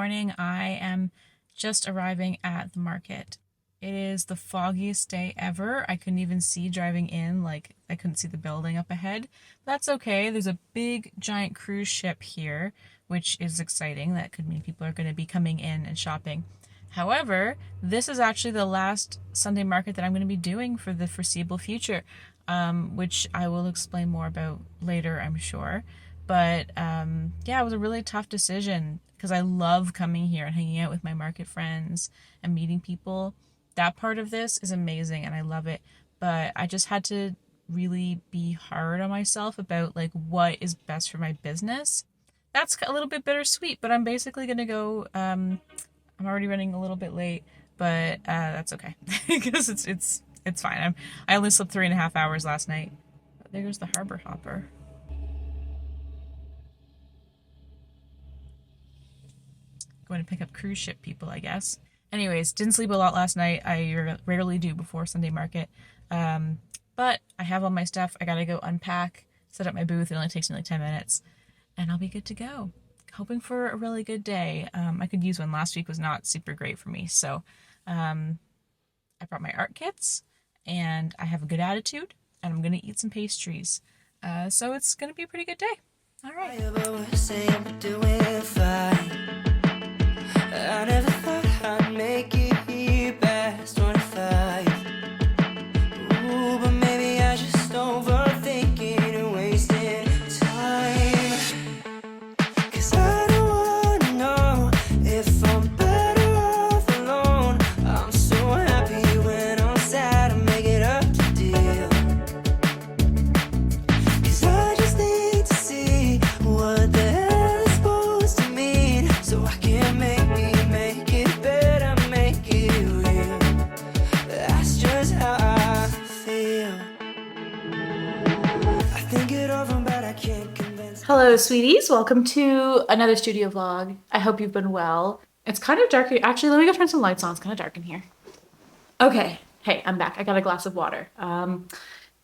morning. I am just arriving at the market. It is the foggiest day ever. I couldn't even see driving in, like I couldn't see the building up ahead. That's okay. There's a big giant cruise ship here, which is exciting. That could mean people are going to be coming in and shopping. However, this is actually the last Sunday market that I'm going to be doing for the foreseeable future, which I will explain more about later, I'm sure. But yeah, it was a really tough decision because I love coming here and hanging out with my market friends and meeting people. That part of this is amazing and I love it. But I just had to really be hard on myself about like what is best for my business. That's a little bit bittersweet, but I'm basically gonna go. I'm already running a little bit late, but that's okay because it's fine. I only slept 3.5 hours last night. But there goes the harbor hopper. Going to pick up cruise ship people, I guess. Anyways, didn't sleep a lot last night. I rarely do before Sunday market. But I have all my stuff. I gotta go unpack, set up my booth. It only takes me like 10 minutes, and I'll be good to go. Hoping for a really good day. I could use one. Last week was not super great for me, so I brought my art kits, and I have a good attitude, and I'm gonna eat some pastries. So it's gonna be a pretty good day. All right. I never thought I'd make it here past 25. Ooh, but maybe I just overthinking and wasting time. 'Cause I don't wanna know if I'm better off alone. I'm so happy when I'm sad, I make it up to deal. 'Cause I just need to see what the hell is supposed to mean, so I can make it better, make it real. That's just how I feel. I think it over, but I can't convince. Hello, sweeties. Welcome to another studio vlog. I hope you've been well. It's kind of dark. Actually, let me go turn some lights on. It's kind of dark in here. Okay. Hey, I'm back. I got a glass of water.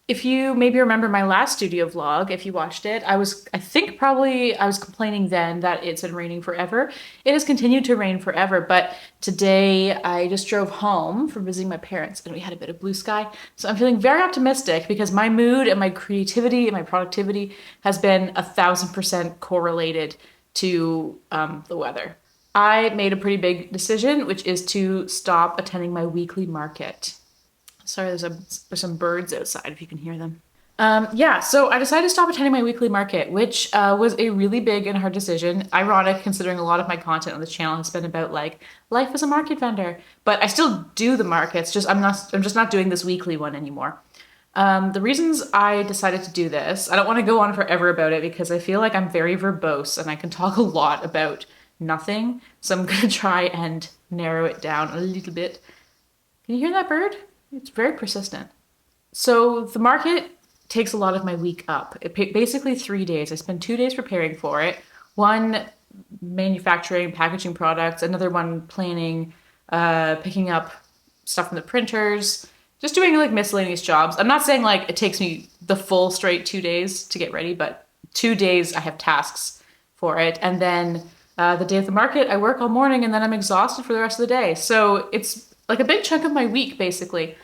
If you maybe remember my last studio vlog, if you watched it, I was complaining then that it's been raining forever. It has continued to rain forever, but today I just drove home from visiting my parents and we had a bit of blue sky. So I'm feeling very optimistic because my mood and my creativity and my productivity has been 1,000% correlated to the weather. I made a pretty big decision, which is to stop attending my weekly market. Sorry, there's some birds outside if you can hear them. Yeah, so I decided to stop attending my weekly market, which was a really big and hard decision. Ironic, considering a lot of my content on the channel has been about like life as a market vendor. But I still do the markets. I'm just not doing this weekly one anymore. The reasons I decided to do this, I don't want to go on forever about it because I feel like I'm very verbose and I can talk a lot about nothing. So I'm gonna try and narrow it down a little bit. Can you hear that bird? It's very persistent. So the market takes a lot of my week up. Basically 3 days. I spend 2 days preparing for it. One manufacturing, packaging products, another one planning, picking up stuff from the printers, just doing like miscellaneous jobs. I'm not saying like it takes me the full straight 2 days to get ready, but 2 days I have tasks for it. And then the day of the market, I work all morning and then I'm exhausted for the rest of the day. So it's like a big chunk of my week basically.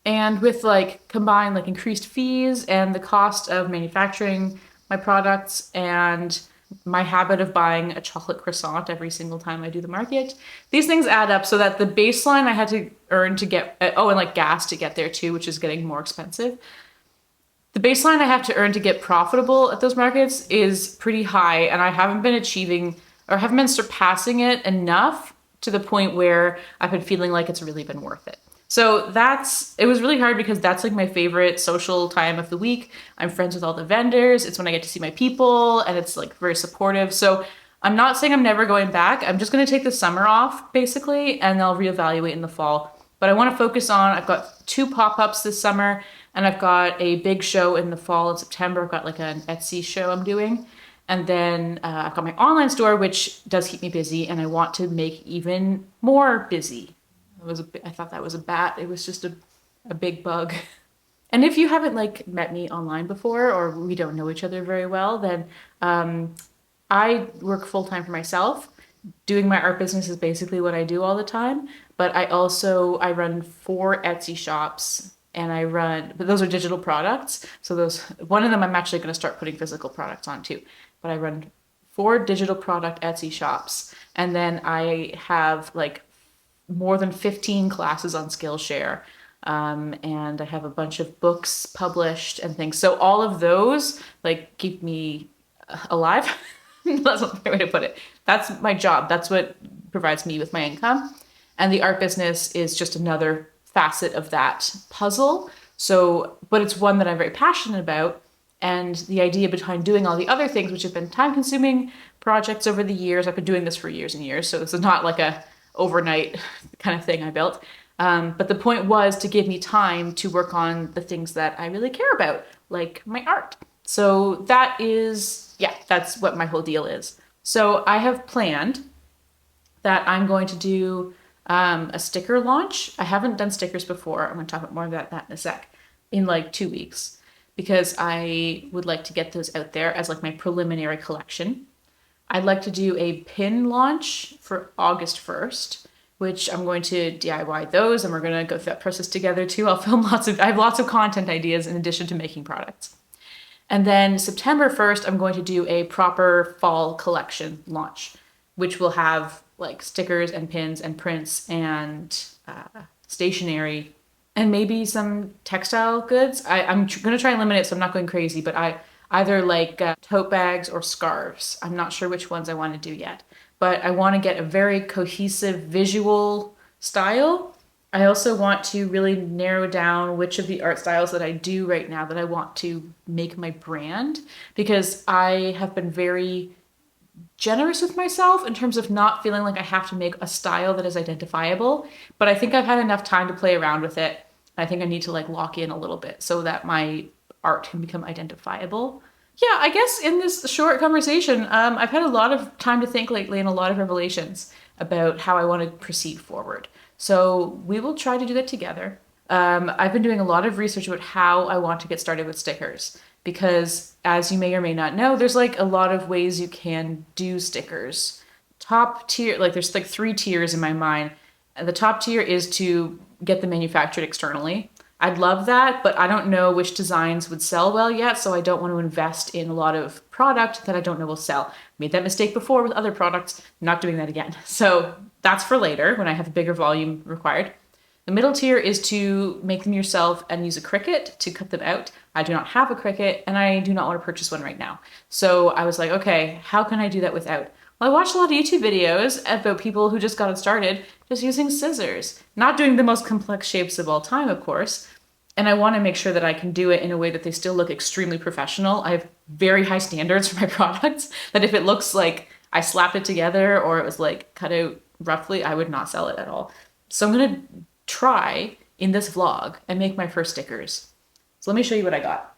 And with like combined like increased fees and the cost of manufacturing my products and my habit of buying a chocolate croissant every single time I do the market, these things add up so that the baseline I had to earn to get, and like gas to get there too, which is getting more expensive. The baseline I have to earn to get profitable at those markets is pretty high, and I haven't been surpassing it enough to the point where I've been feeling like it's really been worth it. So it was really hard because that's like my favorite social time of the week. I'm friends with all the vendors. It's when I get to see my people and it's like very supportive. So I'm not saying I'm never going back. I'm just going to take the summer off basically, and I'll reevaluate in the fall. But I want to focus on, I've got 2 pop-ups this summer and I've got a big show in the fall in September. I've got like an Etsy show I'm doing. And then I've got my online store, which does keep me busy, and I want to make even more busy. I thought that was a bat. It was just a big bug. And if you haven't like met me online before, or we don't know each other very well, then I work full-time for myself. doing my art business is basically what I do all the time, but I run 4 Etsy shops and but those are digital products. So one of them I'm actually going to start putting physical products on too. But I run 4 digital product Etsy shops, and then I have like more than 15 classes on Skillshare. And I have a bunch of books published and things. So all of those like keep me alive. That's not the right way to put it. That's my job. That's what provides me with my income. And the art business is just another facet of that puzzle. So, but it's one that I'm very passionate about. And the idea behind doing all the other things, which have been time consuming projects over the years, I've been doing this for years and years. So this is not like a overnight kind of thing I built. But the point was to give me time to work on the things that I really care about, like my art. So that's what my whole deal is. So I have planned that I'm going to do a sticker launch. I haven't done stickers before. I'm going to talk about more about that in a sec, in like 2 weeks, because I would like to get those out there as like my preliminary collection. I'd like to do a pin launch for August 1st, which I'm going to DIY those, and we're going to go through that process together too. I have lots of content ideas in addition to making products. And then September 1st, I'm going to do a proper fall collection launch, which will have like stickers and pins and prints and stationery and maybe some textile goods. I'm going to try and limit it so I'm not going crazy, but I either like tote bags or scarves. I'm not sure which ones I want to do yet, but I want to get a very cohesive visual style. I also want to really narrow down which of the art styles that I do right now that I want to make my brand, because I have been very generous with myself in terms of not feeling like I have to make a style that is identifiable. But I think I've had enough time to play around with it. I think I need to like lock in a little bit so that my art can become identifiable. Yeah, I guess in this short conversation, I've had a lot of time to think lately and a lot of revelations about how I want to proceed forward. So we will try to do that together. I've been doing a lot of research about how I want to get started with stickers, because as you may or may not know, there's like a lot of ways you can do stickers. Top tier, like there's like 3 tiers in my mind. The top tier is to get them manufactured externally. I'd love that, but I don't know which designs would sell well yet, so I don't want to invest in a lot of product that I don't know will sell. Made that mistake before with other products, not doing that again. So that's for later when I have a bigger volume required. The middle tier is to make them yourself and use a Cricut to cut them out. I do not have a Cricut and I do not want to purchase one right now. So I was like, okay, how can I do that without? Well, I watched a lot of YouTube videos about people who just got it started just using scissors, not doing the most complex shapes of all time, of course. And I want to make sure that I can do it in a way that they still look extremely professional. I have very high standards for my products, that if it looks like I slapped it together or it was like cut out roughly, I would not sell it at all. So I'm going to try in this vlog and make my first stickers. So let me show you what I got.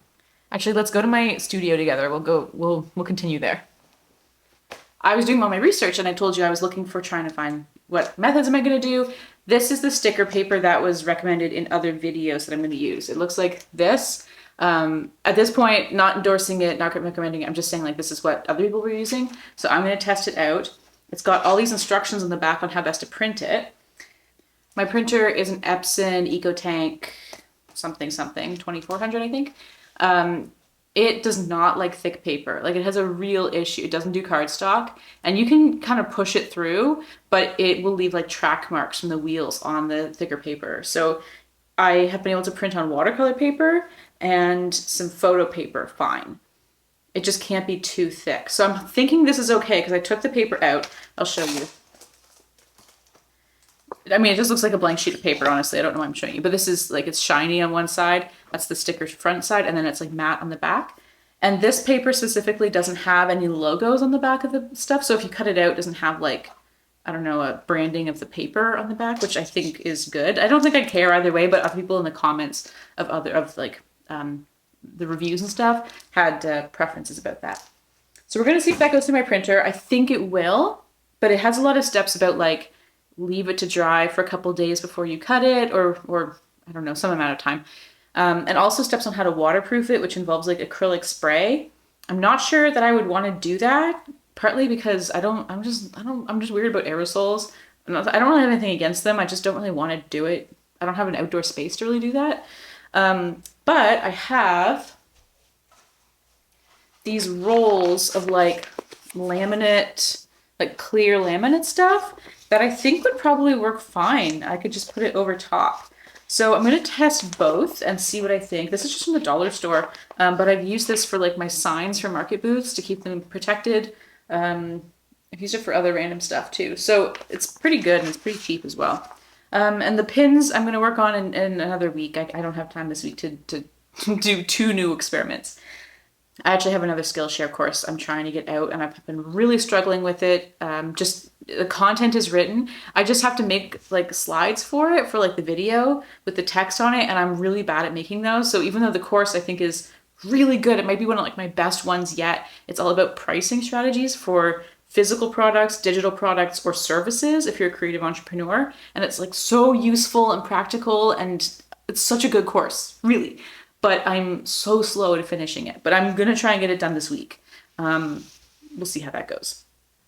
Actually, let's go to my studio together. We'll continue there. I was doing all my research and I told you I was looking for trying to find what methods am I going to do. This is the sticker paper that was recommended in other videos that I'm going to use. It looks like this. At this point, not endorsing it, not recommending it. I'm just saying like this is what other people were using. So I'm going to test it out. It's got all these instructions on the back on how best to print it. My printer is an Epson EcoTank something 2400, I think. It does not like thick paper. Like it has a real issue. It doesn't do cardstock, and you can kind of push it through, but it will leave like track marks from the wheels on the thicker paper. So I have been able to print on watercolor paper and some photo paper fine. It just can't be too thick. So I'm thinking this is okay because I took the paper out. I'll show you. I mean, it just looks like a blank sheet of paper, honestly. I don't know why I'm showing you, but this is like, it's shiny on one side. That's the sticker's front side, and then it's like matte on the back. And this paper specifically doesn't have any logos on the back of the stuff. So if you cut it out, it doesn't have like, I don't know, a branding of the paper on the back, which I think is good. I don't think I care either way, but other people in the comments of the reviews and stuff had preferences about that. So we're going to see if that goes through my printer. I think it will, but it has a lot of steps about like, leave it to dry for a couple days before you cut it, or I don't know, some amount of time. And also steps on how to waterproof it, which involves like acrylic spray. I'm not sure that I would want to do that partly because I'm just weird about aerosols. I don't really have anything against them. I just don't really want to do it. I don't have an outdoor space to really do that. But I have these rolls of like laminate, like clear laminate stuff that I think would probably work fine. I could just put it over top. So I'm gonna test both and see what I think. This is just from the dollar store, but I've used this for like my signs for market booths to keep them protected. I've used it for other random stuff too. So it's pretty good and it's pretty cheap as well. And the pins I'm gonna work on in another week. I don't have time this week to do 2 new experiments. I actually have another Skillshare course I'm trying to get out and I've been really struggling with it. Just the content is written. I just have to make like slides for it for like the video with the text on it, and I'm really bad at making those. So even though the course I think is really good, it might be one of like my best ones yet. It's all about pricing strategies for physical products, digital products, or services if you're a creative entrepreneur. And it's like so useful and practical, and it's such a good course, really. But I'm so slow at finishing it. But I'm gonna try and get it done this week. We'll see how that goes.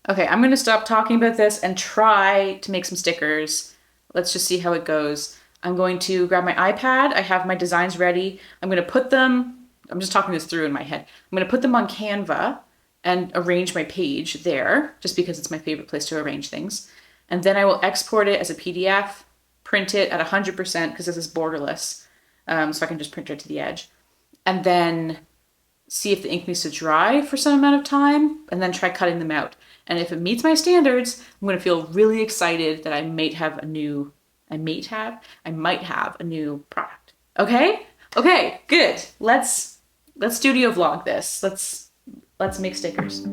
Okay, I'm gonna stop talking about this and try to make some stickers. Let's just see how it goes. I'm going to grab my iPad. I have my designs ready. I'm gonna put them, I'm just talking this through in my head. I'm gonna put them on Canva and arrange my page there, just because it's my favorite place to arrange things. And then I will export it as a PDF, print it at 100% because this is borderless. So I can just print it to the edge, and then see if the ink needs to dry for some amount of time, and then try cutting them out. And if it meets my standards, I'm going to feel really excited that I might have a new product. Okay? Okay, good. Let's studio vlog this. Let's make stickers.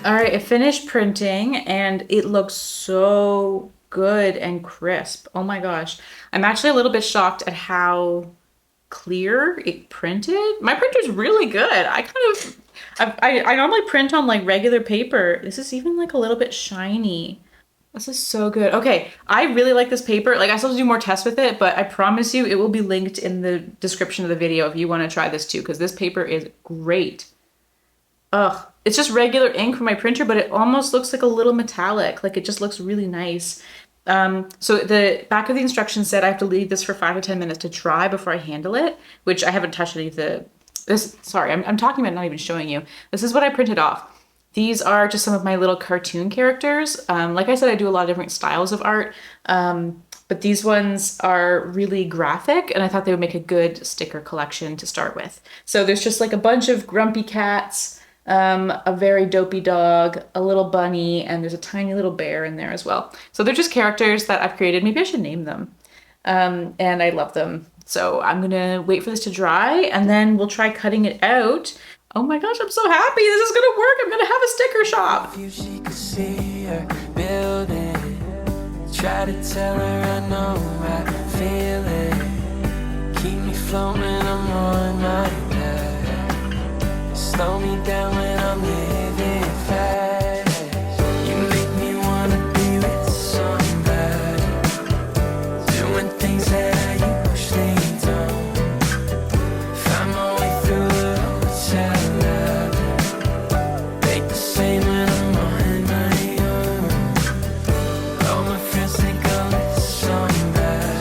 All right, I finished printing and it looks so good and crisp. Oh my gosh. I'm actually a little bit shocked at how clear it printed. My printer's really good. I normally print on like regular paper. This is even like a little bit shiny. This is so good. Okay, I really like this paper. Like I still have to do more tests with it, but I promise you it will be linked in the description of the video if you want to try this too, because this paper is great. Ugh, it's just regular ink from my printer, but it almost looks like a little metallic. Like it just looks really nice. So the back of the instructions said I have to leave this for 5 to 10 minutes to dry before I handle it, which I haven't touched any of sorry, I'm talking about not even showing you. This is what I printed off. These are just some of my little cartoon characters. Like I said, I do a lot of different styles of art, but these ones are really graphic, and I thought they would make a good sticker collection to start with. So there's just like a bunch of grumpy cats, a very dopey dog, a little bunny, and there's a tiny little bear in there as well. So they're just characters that I've created. Maybe I should name them. And I love them. So I'm gonna wait for this to dry and then we'll try cutting it out. Oh my gosh, I'm so happy. This is gonna work. I'm gonna have a sticker shop. If she could see her building, try to tell her I know I feel it. Keep me floating, I'm on my back. Slow me down when I'm living fast. You make me wanna be with somebody, doing things that I usually don't. Find my way through the hotel lobby, make the same when I'm on my own. All my friends think I'm with somebody,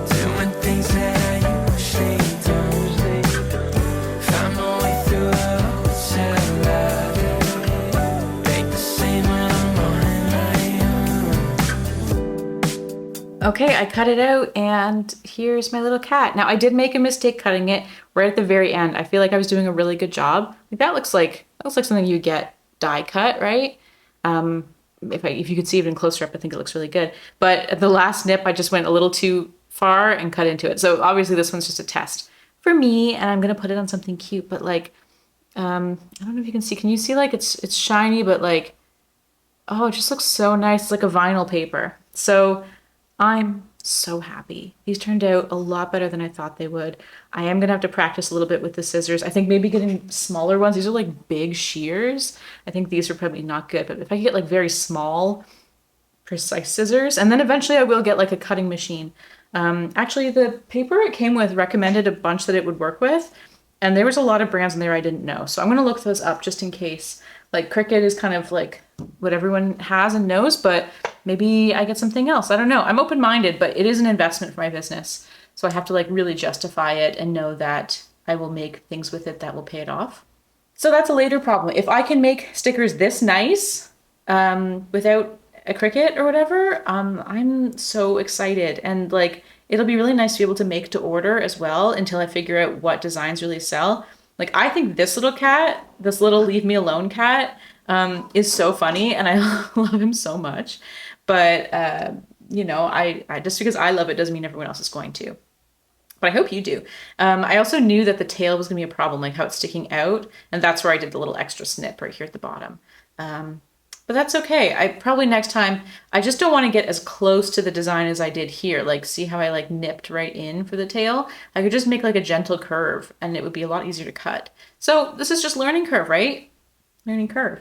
doing things that I usually don't. Okay, I cut it out and here's my little cat. Now I did make a mistake cutting it right at the very end. I feel like I was doing a really good job. Like that looks like something you get die cut, right? Um, if you could see it even closer up, I think it looks really good. But at the last nip, I just went a little too far and cut into it. So obviously this one's just a test for me, and I'm gonna put it on something cute. But like, I don't know if you can see. Can you see like it's shiny, but like, oh, it just looks so nice. It's like a vinyl paper. So I'm so happy. These turned out a lot better than I thought they would. I am gonna have to practice a little bit with the scissors. I think maybe getting smaller ones. These are like big shears. I think these are probably not good, but if I could get like very small, precise scissors, and then eventually I will get like a cutting machine. Actually, the paper it came with recommended a bunch that it would work with, and there was a lot of brands in there I didn't know. So I'm gonna look those up just in case. Like Cricut is kind of like what everyone has and knows, but maybe I get something else. I don't know. I'm open-minded, but it is an investment for my business. So I have to like really justify it and know that I will make things with it that will pay it off. So that's a later problem. If I can make stickers this nice without a Cricut or whatever, I'm so excited. And like, it'll be really nice to be able to make to order as well until I figure out what designs really sell. Like, I think this little cat, this little leave me alone cat, is so funny and I love him so much. But, you know, I just because I love it doesn't mean everyone else is going to. But I hope you do. I also knew that the tail was gonna be a problem, like how it's sticking out. And that's where I did the little extra snip right here at the bottom. But that's okay. I probably next time, I just don't want to get as close to the design as I did here. Like, see how I like nipped right in for the tail? I could just make like a gentle curve and it would be a lot easier to cut. So this is just learning curve, right? Learning curve.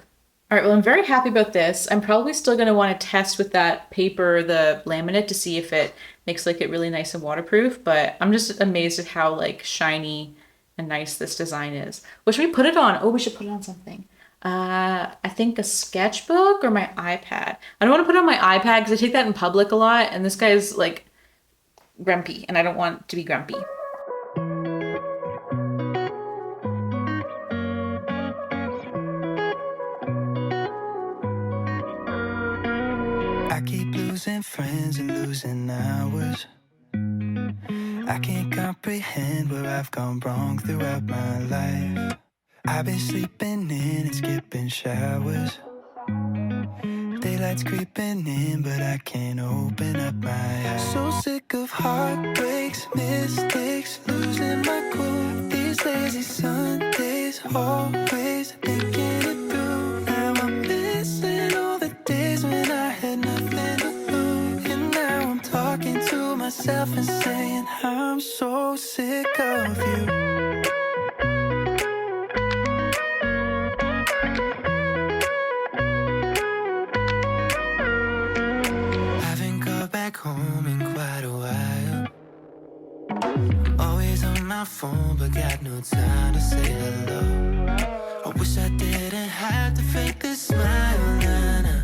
All right, well, I'm very happy about this. I'm probably still going to want to test with that paper, the laminate, to see if it makes like it really nice and waterproof. But I'm just amazed at how like shiny and nice this design is. What should we put it on? Oh, we should put it on something. I think a sketchbook or my iPad. I don't want to put it on my iPad because I take that in public a lot, and this guy's like grumpy, and I don't want to be grumpy. I keep losing friends and losing hours. I can't comprehend where I've gone wrong throughout my life. I've been sleeping in and skipping showers. Daylight's creeping in, but I can't open up my eyes. So sick of heartbreaks, mistakes, losing my cool. These lazy Sundays, always thinking it through. Now I'm missing all the days when I had nothing to lose. And now I'm talking to myself and saying I'm so sick of you. Home in quite a while. Always on my phone, but got no time to say hello. I wish I didn't have to fake this smile, nah, nah.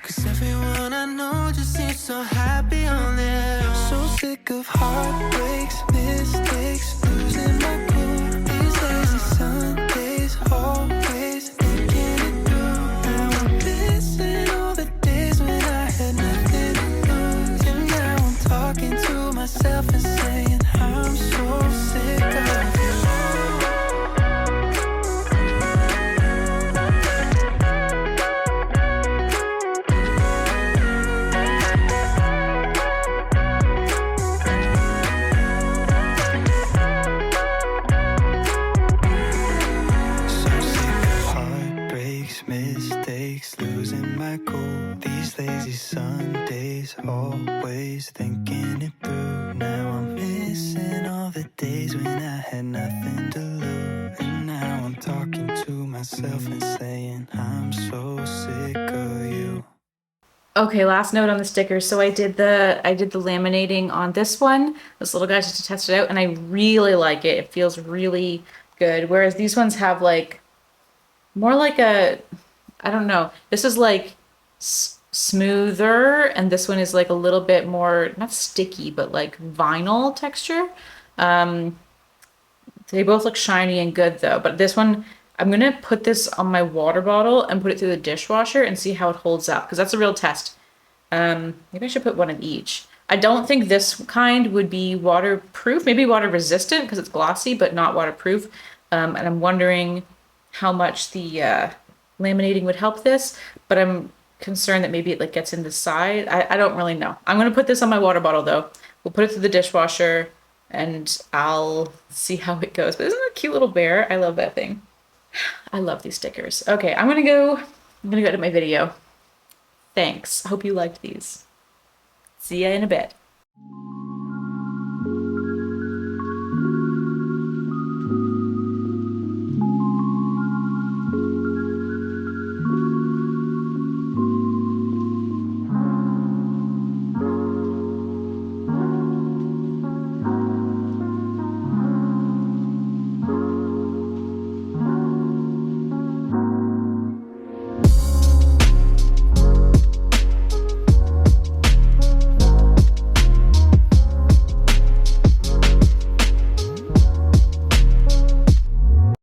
Cause everyone I know just seems so happy on their own. So sick of heartbreaks, mistakes, losing my cool. These lazy Sundays, always thinking it through. Now I'm missing all the days when I had nothing to lose. And now I'm talking to myself and saying I'm so sick of you. Mistakes, losing my cool. These lazy Sundays, always thinking it through. Now I'm missing all the days when I had nothing to lose. And now I'm talking to myself and saying I'm so sick of you. Okay, last note on the stickers. So I did the laminating on this one, this little guy, just to test it out, and I really like it. It feels really good. Whereas these ones have like more like a, I don't know. This is like smoother, and this one is like a little bit more, not sticky, but like vinyl texture. They both look shiny and good though, but this one, I'm gonna put this on my water bottle and put it through the dishwasher and see how it holds up, because that's a real test. Maybe I should put one of each. I don't think this kind would be waterproof, maybe water resistant because it's glossy, but not waterproof. And I'm wondering how much the laminating would help this, but I'm concerned that maybe it like gets in the side. I don't really know. I'm gonna put this on my water bottle though. We'll put it through the dishwasher and I'll see how it goes. But isn't that a cute little bear? I love that thing. I love these stickers. Okay, I'm gonna go to my video. Thanks. I hope you liked these. See ya in a bit.